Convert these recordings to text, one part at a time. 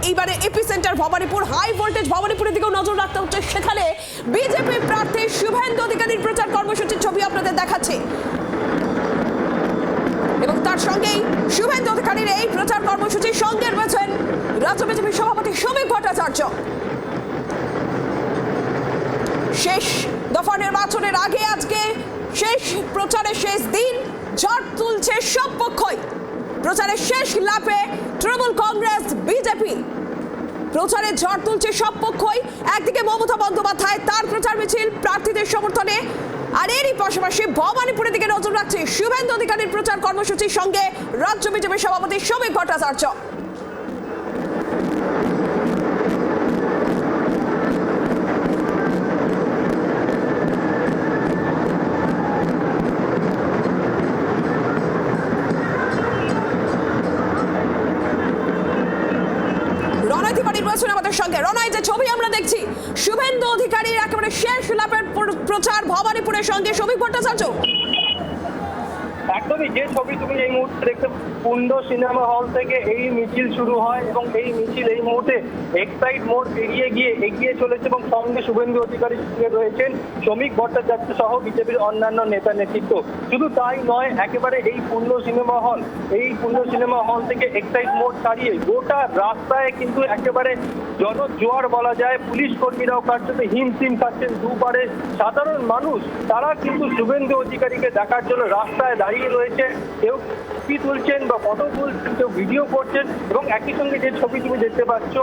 এইবারে epicentre Bhabanipur, high voltage ভবানীপুরের দিকেও নজর রাখতে হচ্ছে। সেখানে বিজেপি প্রার্থী শুভেন্দু অধিকারীর প্রচার কর্মসূচির ছবি আপনাদের দেখাচ্ছে এবং তার সঙ্গেই শুভেন্দু অধিকারীর এই প্রচার কর্মসূচির সঙ্গে রয়েছেন রাজ্য বিজেপি সভাপতি শ্রমিক ভট্টাচার্য। শেষ দফা নির্বাচনের আগে আজকে শেষ প্রচারের শেষ দিন, ঝড় তুলছে সব পক্ষই। প্রচারের শেষ লাপে তৃণমূল কংগ্রেস বিজেপি প্রচারে ঝড় তুলছে সব পক্ষই। একদিকে মমতা বন্দ্যোপাধ্যায় তার প্রচার মিছিল প্রার্থীদের সমর্থনে, আর এরই পাশাপাশি ভবানীপুরের দিকে নজর রাখছে শুভেন্দু অধিকারীর প্রচার কর্মসূচির সঙ্গে রাজ্য বিজেপি সভাপতি শ্রমিক ভট্টাচার্য। আমাদের সঙ্গে রনাই, যে ছবি আমরা দেখছি শুভেন্দু অধিকারীর একেবারে শেষ লাপের প্রচার ভবানীপুরের সঙ্গে শ্রমিক ভট্টাচার্য। একদমই যে ছবি তুমি এই মুহূর্তে দেখতে, কুন্ড সিনেমা হল থেকে এই মিছিল শুরু হয় এবং এই মিছিল এই মুহূর্তে এক্সাইড মোড় পেরিয়ে গিয়ে এগিয়ে চলেছে এবং সঙ্গে শুভেন্দু অধিকারীর সঙ্গে রয়েছেন শ্রমিক ভট্টাচার্য সহ বিজেপির অন্যান্য নেতা নেতৃত্ব। শুধু তাই নয়, একেবারে এই কুন্ড সিনেমা হল থেকে এক্সাইড মোড় ছাড়িয়ে গোটা রাস্তায় কিন্তু একেবারে জনজোয়ার বলা যায়। পুলিশ কর্মীরাও কার্যত হিমশিম খাচ্ছেন। দুপারে সাধারণ মানুষ তারা কিন্তু শুভেন্দু অধিকারীকে দেখার জন্য রাস্তায় দাঁড়িয়ে রয়েছে। কেউ ছবি তুলছেন বা ফটো তুলছেন, কেউ ভিডিও করছেন এবং একই সঙ্গে যে ছবি তুমি দেখতে পাচ্ছ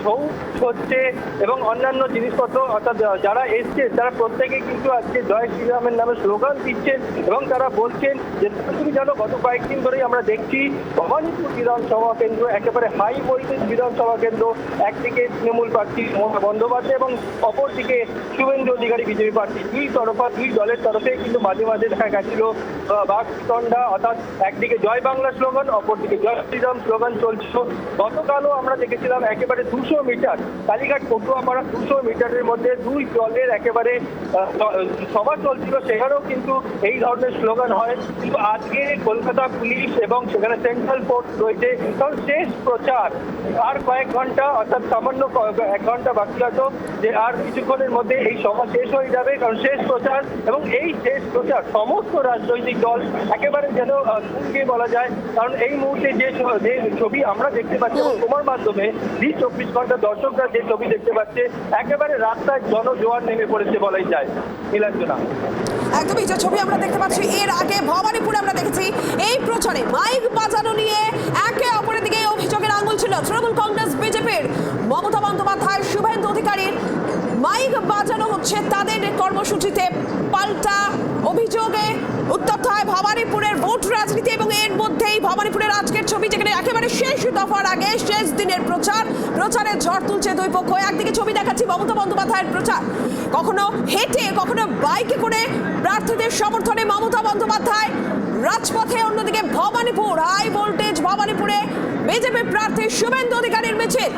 ছৌ হচ্ছে এবং অন্যান্য জিনিসপত্র, অর্থাৎ যারা এসছে তারা প্রত্যেকে কিন্তু আজকে জয় শ্রীরামের নামে স্লোগান দিচ্ছেন এবং তারা বলছেন যে তুমি জানো গত কয়েকদিন ধরেই আমরা দেখছি ভবানীপুর বিধানসভা কেন্দ্র একেবারে হাই ভোল্টেজ বিধানসভা কেন্দ্র, একদিকে তৃণমূল প্রার্থী মমতা বন্দ্যোপাধ্যায় এবং অপরদিকে শুভেন্দু অধিকারী বিজেপি প্রার্থী। দুই দলের তরফে কিন্তু মাঝে মাঝে দেখা গেছিল বাকতণ্ডা, অর্থাৎ একদিকে জয় বাংলা স্লোগান, অপরদিকে জয় শ্রীরাম স্লোগান চলছিল। গতকালও আমরা দেখেছিলাম একেবারে 200 মিটার কালীঘাট পটুয়াপাড়া 200 মিটারের মধ্যে দুই দলের একেবারে সভা চলছিল, সেখানেও কিন্তু এই ধরনের স্লোগান হয়। কিন্তু আজকে কলকাতা পুলিশ এবং সেখানে সেন্ট্রাল ফোর্স রয়েছে, কারণ শেষ প্রচার আর কয়েক ঘন্টা, অর্থাৎ সামান্য 1 ঘন্টা বাকি আছে, যে আর কিছুক্ষণের মধ্যে এই সভা শেষ হয়ে যাবে। কারণ শেষ প্রচার এবং এই শেষ প্রচার সমস্ত রাজনৈতিক দল একেবারে যেন তুঙ্গে বলা যায়। কারণ এই মুহূর্তে যে ছবি আমরা দেখতে পাচ্ছি এবং তোমার মাধ্যমে 24 ঘন্টা দর্শকরা যে ছবি দেখতে পাচ্ছে, একেবারে রাস্তায় জনজোয়ার নেমে পড়েছে বলাই যায়। নীলাঞ্জনা, একদমই যে ছবি আমরা দেখতে পাচ্ছি, এর আগে ভবানীপুরে আমরা দেখেছি এই প্রচারে মাইক বাজানো নিয়ে একে অপরের দিকে অভিযোগের আঙুল ছিল তৃণমূল কংগ্রেস বিজেপির। মমতা বন্দ্যোপাধ্যায় শুভেন্দু অধিকারীর মাইক বাজানো হচ্ছে তাদের কর্মসূচিতে, পাল্টা অভিযোগে উত্তপ্ত হয় ভবানীপুরের ভোট রাজনীতি এবং এর মধ্যেই ভবানীপুরের আজকের ছবি, যেখানে একেবারে শেষ দফার আগে শেষ দিনের প্রচারে ঝড় তুলছে দুই পক্ষ। একদিকে ছবি দেখাচ্ছি মমতা বন্দ্যোপাধ্যায়ের প্রচার, কখনো হেঁটে কখনো বাইকে করে প্রার্থীদের সমর্থনে মমতা বন্দ্যোপাধ্যায় রাজপথে, অন্যদিকে ভবানীপুর হাই ভোল্টেজ ভবানীপুরে বিজেপি প্রার্থী শুভেন্দু অধিকারীর মিছিল।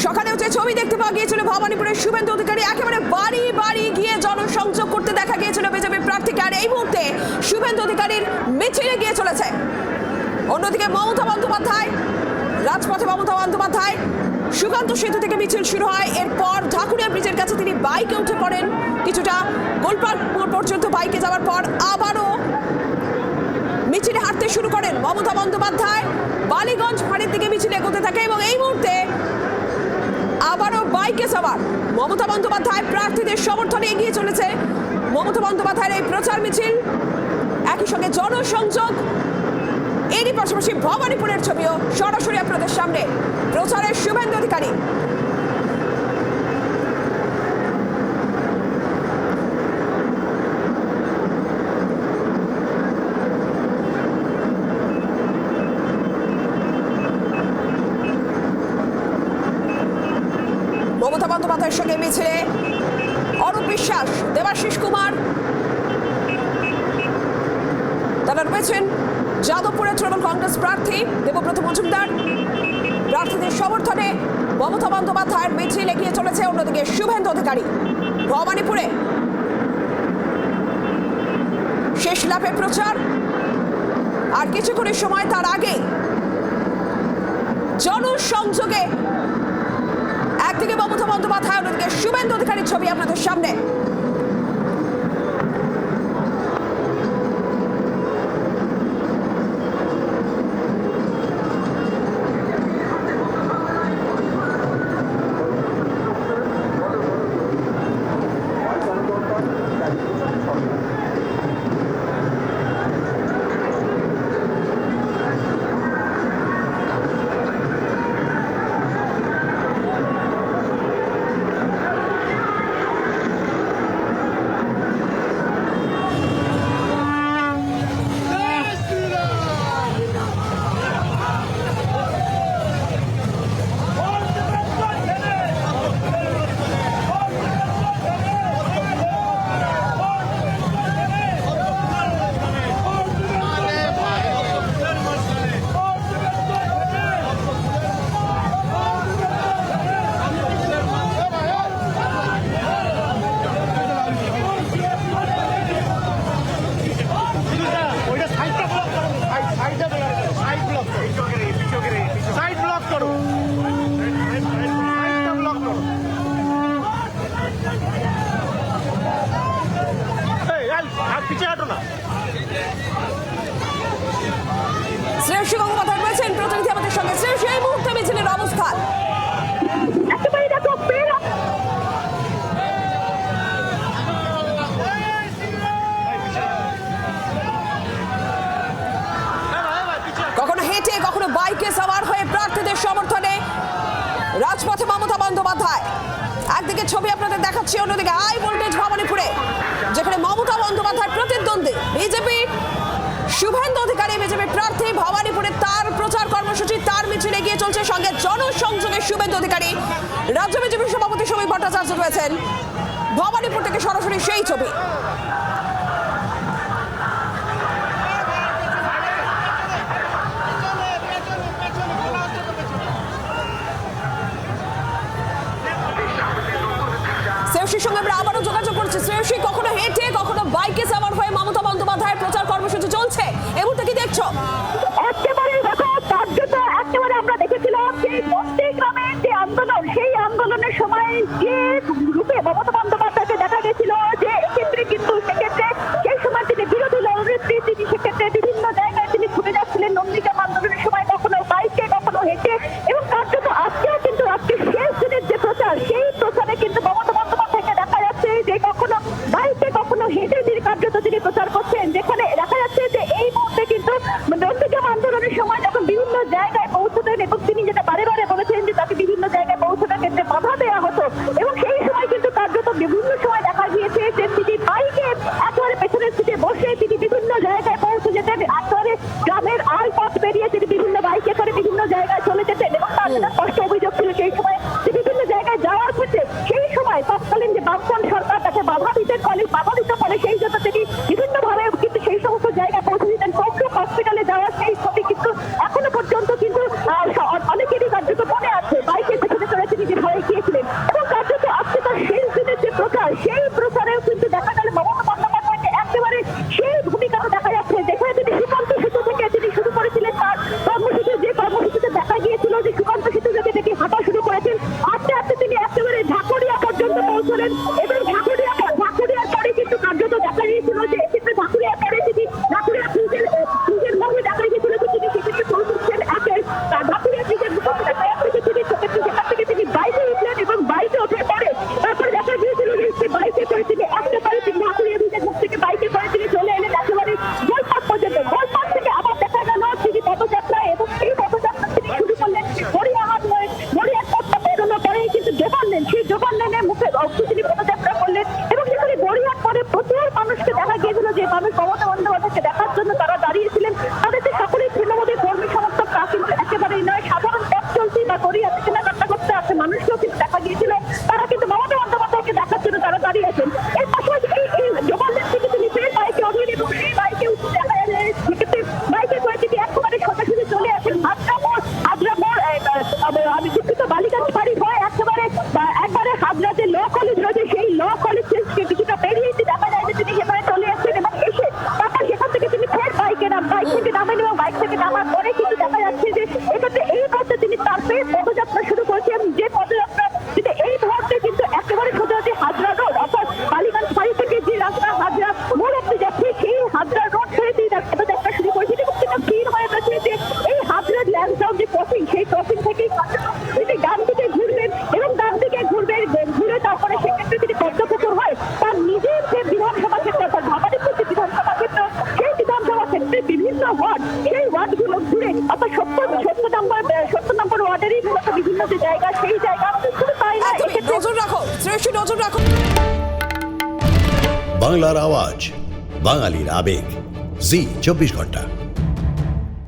সকালেও যে ছবি দেখতে পাওয়া গিয়েছিল ভবানীপুরের শুভেন্দু অধিকারী একেবারে বাড়ি বাড়ি গিয়ে জনসংযোগ করতে দেখা গিয়েছিল বিজেপি প্রার্থীকে, আর এই মুহূর্তে শুভেন্দু অধিকারীর মিছিলে গিয়ে চলেছে। অন্যদিকে মমতা বন্দ্যোপাধ্যায় রাজপথে, মমতা বন্দ্যোপাধ্যায় সুকান্ত সেতু থেকে মিছিল শুরু হয়, এরপর ঢাকুরিয়া ব্রিজের কাছে তিনি বাইকে উঠে পড়েন, কিছুটা গোলপার্ক মোড় পর্যন্ত বাইকে যাওয়ার পর আবারও মিছিলে হাঁটতে শুরু করেন মমতা বন্দ্যোপাধ্যায়। বালিগঞ্জ ফাঁড়ির দিকে মিছিল এগোতে থাকে এবং এই মুহূর্তে আবারও বাইকে সবার মমতা বন্দ্যোপাধ্যায় প্রার্থীদের সমর্থনে এগিয়ে চলেছে। মমতা বন্দ্যোপাধ্যায়ের এই প্রচার মিছিল, একই সঙ্গে জনসংযোগ, এরই পাশাপাশি ভবানীপুরের ছবিও সরাসরি আপনাদের সামনে। প্রচারের শুভেন্দু অধিকারী মমতা বন্দ্যোপাধ্যায়ের সঙ্গে মিছিলে অরূপ বিশ্বাস, দেবাশিস কুমার, তারা রয়েছেন যাদবপুরের তৃণমূল কংগ্রেস প্রার্থী দেবব্রত মজুমদার। প্রার্থীদের সমর্থনে মমতা বন্দ্যোপাধ্যায়ের মিছিল এগিয়ে চলেছে। অন্যদিকে শুভেন্দু অধিকারী ভবানীপুরে শেষ লাফে প্রচার, আর কিছুক্ষণের সময় তার আগে জনসংযোগে একদিকে মমতা বন্দ্যোপাধ্যায়, অন্যদিকে শুভেন্দু অধিকারীর ছবি আপনাদের সামনে। শ্রেয়সী গঙ্গোপাধ্যায় রয়েছেন প্রতিনিধি আমাদের সঙ্গে। শ্রেয়সী, এই মুহূর্তে মিছিলের অবস্থান একেবারে দেখো কখনো হেঁটে কখনো বাইকে সাওয়ার হয়ে প্রার্থীদের সমর্থনে রাজপথে মমতা বন্দ্যোপাধ্যায়। একদিকে ছবি আপনাদের দেখাচ্ছি, অন্যদিকে হাই ভোল্টেজ ভবানীপুরে, যেখানে মমতা বন্দ্যোপাধ্যায় প্রতিদ্বন্দ্বী বিজেপি শুভেন্দু অধিকারী বিজেপি প্রার্থী ভবানীপুরে তার প্রচার কর্মসূচি, তার মিছিল এগিয়ে চলছে। সঙ্গে জনসংযোগে শুভেন্দু অধিকারী, রাজ্য বিজেপি সভাপতি সমীর ভট্টাচার্য রয়েছেন ভবানীপুর থেকে সরাসরি সেই ছবি। শ্রেয়সীর সঙ্গে আমরা আবারও যোগাযোগ করছি। শ্রেয়সী, কখনো হেঁটে কখনো বাইকে সাওয়ার হয়ে মমতা বন্দ্যোপাধ্যায়ের প্রচার কর্মসূচি চলছে, এই মুহূর্তে কি দেখছো? একেবারে দেখো কার্যত একেবারে আমরা দেখেছিলাম যে বস্তি গ্রামের যে আন্দোলন, সেই আন্দোলনের সময় যে রূপে মমতা বন্দ্যোপাধ্যায়কে দেখা গেছিল, যে এক্ষেত্রে কিন্তু সেক্ষেত্রে সেই সময় তিনি বিরোধী দলনেত্রী, তিনি সেক্ষেত্রে বিভিন্ন জায়গায় তিনি ঘুরে যাচ্ছিলেন নন্দীগ্রাম আন্দোলনের সময়, কখনো বাইকে কখনো হেঁটে। এবং কার্যত আজকেও কিন্তু আজকে শেষ দিনের যে প্রচার, সেই প্রচারে কিন্তু মমতা বন্দ্যোপাধ্যায়কে দেখা যাচ্ছে যে কখনো বাইকে কখনো হেঁটে তিনি কার্যত তিনি প্রচার করছেন। যেখানে দেখা যাচ্ছে যে এই মুহূর্তে কিন্তু নন্দীগ্রাম আন্দোলনের সময় যখন বিভিন্ন জায়গায় পৌঁছতেন এবং তিনি যেটা বারে বারে বলেছেন যে তাকে বিভিন্ন জায়গায় পৌঁছানোর ক্ষেত্রে বাধা দেওয়া হতো, এবং সেই সময় কিন্তু কার্যত বিভিন্ন সময় দেখা গিয়েছে যে তিনি বাইকে একেবারে পেছনের সিটে বসে তিনি বিভিন্ন জায়গায় পৌঁছে যেতেন, একেবারে গ্রামের আল পথ পেরিয়ে তিনি বিভিন্ন বাইকে করে বিভিন্ন জায়গায় চলে যেতেন। এবং তার যেটা স্পষ্ট অভিযোগ ছিল সেই সময় যে বিভিন্ন জায়গায় যাওয়ার ক্ষেত্রে সেই সময় তৎকালীন যে বামফ্রন্ট সরকার তাকে বাধা দিতে ফলে সেই জন্য তিনি বিভিন্নভাবে কিন্তু সেই সমস্ত জায়গায় পৌঁছে দিতেন। কৌতুক হসপিটালে যাওয়ার সেই ছবি কিন্তু এখনো পর্যন্ত কিন্তু অনেকেরই কার্যত মনে আছে, বাইকে পেছনে চলে তিনি যে ভয়ে গিয়েছিলেন। এবং কার্যত আজকে তার শেষ দিনের যে প্রচার, সেই প্রচারেও কিন্তু দেখা গেল মমতা বন্দ্যোপাধ্যায়কে একেবারে সেই ভূমিকাটা দেখা যাচ্ছে, যেখানে তিনি সুকান্ত সেতু থেকে তিনি শুরু করেছিলেন তার কর্মসূচি, যে কর্মসূচিতে দেখা গিয়েছিল যে সুকান্ত সেতু থেকে তিনি হাঁটা শুরু করেছেন, আস্তে আস্তে তিনি একেবারে ঢাকুরিয়া পর্যন্ত পৌঁছলেন। এবং ঢাকুরিয়ার পরে কিন্তু কার্যত দেখা গিয়েছিল যে এক্ষেত্রে ঢাকুরিয়ার পরে তিনি ঢাকুরিয়া নিজের মধ্যে দেখা গিয়েছিল যে তিনি সেক্ষেত্রে পৌঁছচ্ছেন ঢাকুরিয়া নিজের মুখে দেখা যাচ্ছে তিনি সেখান থেকে তিনি বাইকে উঠলেন, এবং বাইকে ওঠার পরে তারপরে দেখা গিয়েছিল যে সে বাইকে করে তিনি একেবারে তিনি ঢাকুরিয়া নিজের মুখ থেকে বাইকে করে তিনি চলে এলেন একেবারে গোলপাট পর্যন্ত। গোলপাট থেকে আবার দেখা গেল তিনি পদযাত্রা, এবং সেই পদযাত্রা তিনি শুরু করলেন গড়িয়াহাট হয়ে, গড়িয়াহাট পথটা বেরোনোর পরেই কিন্তু জোগান নেন, সেই জোগান নেনের মুখে তিনি পদযাত্রা করলেন। এবং সেখানে গড়িয়াহাট পরে প্রচুর মানুষকে দেখা গিয়েছিল, যে মানুষ মমতা বন্দ্যোপাধ্যায়কে দেখার জন্য তারা দাঁড়িয়েছিলেন। তাদের যে সকলেই তৃণমূলের কর্মী সমর্থক তা কিন্তু একেবারেই নয়, সাধারণ পথ চলতি বা গড়িয়াহাটে কেনাকাটা করতে আসে মানুষকেও কিন্তু দেখা গিয়েছিল, তারা কিন্তু মমতা বন্দ্যোপাধ্যায়কে দেখার জন্য তারা দাঁড়িয়েছেন। এর পাশাপাশি এই জোগানদের থেকে তিনি ফের বাইকে ওঠেন, এবং সেই বাইকে উঠে দেখা যায় সেক্ষেত্রে বাইকে করে তিনি একেবারে সোজাসুজি চলে আসেন হাজরা মোড়, আমি দুঃখিত বালিকার বাড়ি হয় একবারে হাজরা যে ল কলেজ রয়েছে, সেই ল কলেজ কিছুটা পেরিয়ে দেখা যায় যে তিনি সেখানে চলে আসছেন। এবং এসে তারপর সেখান থেকে তিনি ফের বাইক থেকে নামেন, এবং বাইক থেকে নামার পরে কিন্তু দেখা যাচ্ছে যে এক্ষেত্রে এই মুহূর্তে তিনি তার ফের যে জায়গা, সেই জায়গা শুধু তাই না, তুমি এক্ষেত্রে নজর রাখো শ্রেয়সী, নজর রাখো। বাংলার আওয়াজ, বাঙালির আবেগ, জি 24 ঘন্টা।